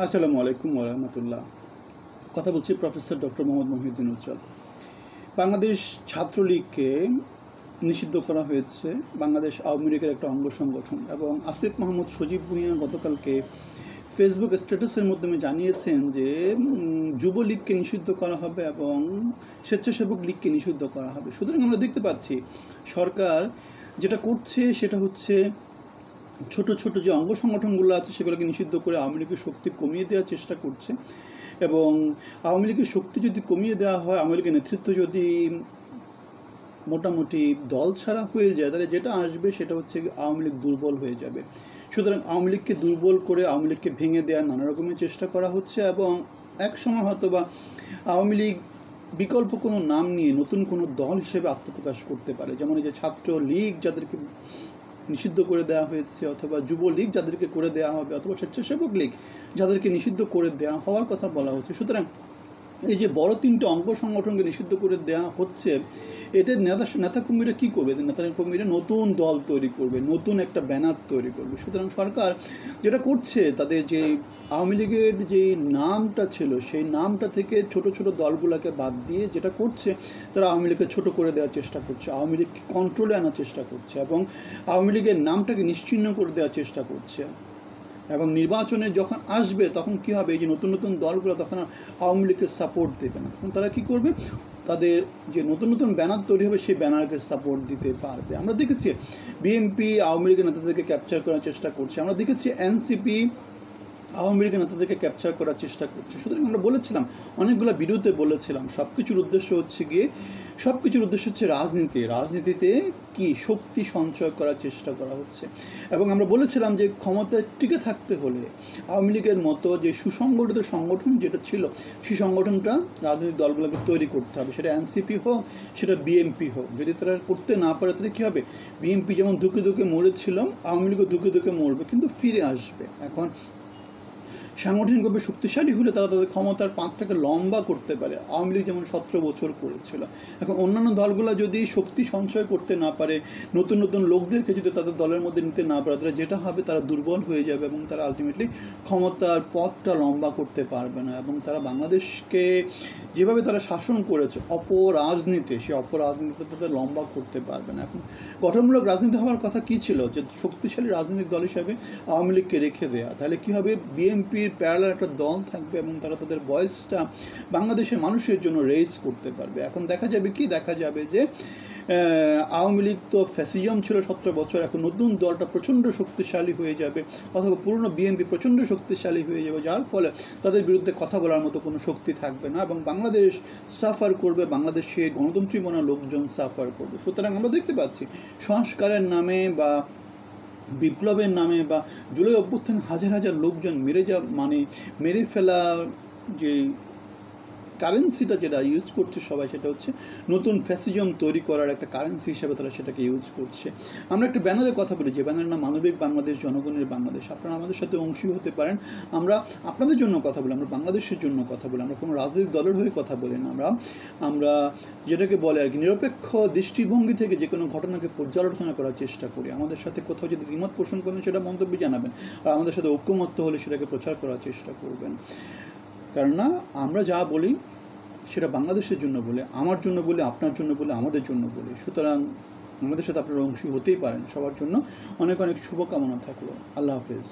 আসসালামু আলাইকুম ওরহমতুল্লাহ। কথা বলছি প্রফেসর ডক্টর মোহাম্মদ মহিউদ্দিন উজ্জ্বল। বাংলাদেশ ছাত্রলীগকে নিষিদ্ধ করা হয়েছে, বাংলাদেশ আওয়ামী লীগের একটা অঙ্গ সংগঠন, এবং আসিফ মাহমুদ সজীব ভুঁইয়া গতকালকে ফেসবুক স্ট্যাটাসের মাধ্যমে জানিয়েছেন যে যুবলীগকে নিষিদ্ধ করা হবে এবং স্বেচ্ছাসেবক লীগকে নিষিদ্ধ করা হবে। সুতরাং আমরা দেখতে পাচ্ছি সরকার যেটা করছে সেটা হচ্ছে ছোট ছোট যে অঙ্গ সংগঠনগুলো আছে সেগুলোকে নিষিদ্ধ করে আওয়ামী লীগের শক্তি কমিয়ে দেওয়ার চেষ্টা করছে। এবং আওয়ামী লীগের শক্তি যদি কমিয়ে দেওয়া হয়, আওয়ামী লীগের নেতৃত্ব যদি মোটামুটি দল ছাড়া হয়ে যায়, তাহলে যেটা আসবে সেটা হচ্ছে আওয়ামী লীগ দুর্বল হয়ে যাবে। সুতরাং আওয়ামী লীগকে দুর্বল করে আওয়ামী লীগকে ভেঙে দেওয়ার নানা রকমের চেষ্টা করা হচ্ছে, এবং এক সময় হয়তো বা আওয়ামী লীগ বিকল্প কোনো নাম নিয়ে নতুন কোনো দল হিসেবে আত্মপ্রকাশ করতে পারে। যেমন এই যে ছাত্র লীগ যাদেরকে নিষিদ্ধ করে দেওয়া হয়েছে, অথবা যুবলীগ যাদেরকে করে দেওয়া হবে, অথবা স্বেচ্ছাসেবক লীগ যাদেরকে নিষিদ্ধ করে দেওয়া হওয়ার কথা বলা হচ্ছে। সুতরাং এই যে বড় তিনটে অঙ্গ সংগঠনকে নিষিদ্ধ করে দেওয়া হচ্ছে, এটা নেতা কর্মীরা কী করবে? নেতা কর্মীরা নতুন দল তৈরি করবে, নতুন একটা ব্যানার তৈরি করবে। সুতরাং সরকার যেটা করছে, তাদের যে আওয়ামী লীগের যে নামটা ছিল সেই নামটা থেকে ছোট ছোট দলগুলোকে বাদ দিয়ে যেটা করছে, তারা আওয়ামী লীগকে ছোটো করে দেওয়ার চেষ্টা করছে, আওয়ামী লীগকে কন্ট্রোলে আনার চেষ্টা করছে, এবং আওয়ামী লীগের নামটাকে নিশ্চিহ্ন করে দেওয়ার চেষ্টা করছে। এবং নির্বাচনে যখন আসবে তখন কী হবে? এই যে নতুন নতুন দলগুলো তখন আওয়ামী লীগকে সাপোর্ট দেবে না, তখন তারা কী করবে? তাদের যে নতুন নতুন ব্যানার তৈরি হবে সেই ব্যানারকে সাপোর্ট দিতে পারবে। আমরা দেখেছি বিএনপি আওয়ামী লীগের নেতাদেরকে ক্যাপচার করার চেষ্টা করছে, আমরা দেখেছি এনসিপি আওয়ামী লীগের নেতাদেরকে ক্যাপচার করার চেষ্টা করছে। সুতরাং আমরা বলেছিলাম, অনেকগুলো ভিডিওতে বলেছিলাম, সব কিছুর উদ্দেশ্য হচ্ছে রাজনীতিতে কি শক্তি সঞ্চয় করার চেষ্টা করা হচ্ছে। এবং আমরা বলেছিলাম যে ক্ষমতায় টিকে থাকতে হলে আওয়ামী লীগের মতো যে সুসংগঠিত সংগঠন যেটা ছিল, সেই সংগঠনটা রাজনৈতিক দলগুলোকে তৈরি করতে হবে, সেটা এনসিপি হোক, সেটা বিএনপি হোক। যদি তারা করতে না পারে তাহলে কী হবে? বিএনপি যেমন ধুকে ধুকে মরেছিল, আওয়ামী লীগও ধুকে ধুকে মরবে, কিন্তু ফিরে আসবে। এখন সাংগঠনিকভাবে শক্তিশালী হলে তারা তাদের ক্ষমতার পাঁচটাকে লম্বা করতে পারে। আওয়ামী লীগ যেমন 17 বছর করেছিল। এখন অন্যান্য দলগুলো যদি শক্তি সঞ্চয় করতে না পারে, নতুন নতুন লোকদেরকে যদি তাদের দলের মধ্যে নিতে না পারে, তারা যেটা হবে, তারা দুর্বল হয়ে যাবে এবং তারা আলটিমেটলি ক্ষমতার পথটা লম্বা করতে পারবে না। এবং তারা বাংলাদেশকে যেভাবে তারা শাসন করেছে অপরাজনীতি, সেই অপরাজনীতিতে তাদের লম্বা করতে পারবে না। এখন গঠনমূলক রাজনীতি হওয়ার কথা কী ছিল? যে শক্তিশালী রাজনৈতিক দল হিসাবে আওয়ামী লীগকে রেখে দেওয়া। তাহলে কী হবে? বিএনপির প্যারালাল একটা দল থাকবে এবং তারা তাদের ভয়েসটা বাংলাদেশের মানুষের জন্য রেইজ করতে পারবে। এখন দেখা যাবে যে আওয়ামী লীগ তো ফ্যাসিজম ছিল 17 বছর, এখন নতুন দলটা প্রচণ্ড শক্তিশালী হয়ে যাবে, অথবা পুরনো বিএনপি প্রচণ্ড শক্তিশালী হয়ে যাবে, যার ফলে তাদের বিরুদ্ধে কথা বলার মতো কোনো শক্তি থাকবে না এবং বাংলাদেশ সাফার করবে, বাংলাদেশে গণতন্ত্রী মনা লোকজন সাফার করবে। সুতরাং আমরা দেখতে পাচ্ছি সংস্কারের নামে বা বিপ্লবের নামে বা জুলাই অভ্যুত্থানে হাজার হাজার লোকজন মেরে ফেলা যে কারেন্সিটা যেটা ইউজ করছে সবাই, সেটা হচ্ছে নতুন ফ্যাসিজম তৈরি করার একটা কারেন্সি হিসেবে তারা সেটাকে ইউজ করছে। আমরা একটা ব্যানারের কথা বলি, যে ব্যানারের নাম মানবিক বাংলাদেশ, জনগণের বাংলাদেশ। আপনারা আমাদের সাথে অংশী হতে পারেন। আমরা আপনাদের জন্য কথা বলি, আমরা বাংলাদেশের জন্য কথা বলি, আমরা কোনো রাজনৈতিক দলের হয়ে কথা বলি না। আমরা যেটাকে বলে আর কি নিরপেক্ষ দৃষ্টিভঙ্গি থেকে যে কোনো ঘটনাকে পর্যালোচনা করার চেষ্টা করি। আমাদের সাথে কোথাও যদি দ্বিমত পোষণ করেন সেটা মন্তব্য জানাবেন, আর আমাদের সাথে ঐক্যমত্য হলে সেটাকে প্রচার করার চেষ্টা করবেন। কেননা আমরা যা বলি সেটা বাংলাদেশের জন্য বলে, আমার জন্য বলে, আপনার জন্য বলে, আমাদের জন্য বলে। সুতরাং আমাদের সাথে আপনারা অংশী হতেই পারেন। সবার জন্য অনেক অনেক শুভকামনা থাকলো। আল্লাহ হাফেজ।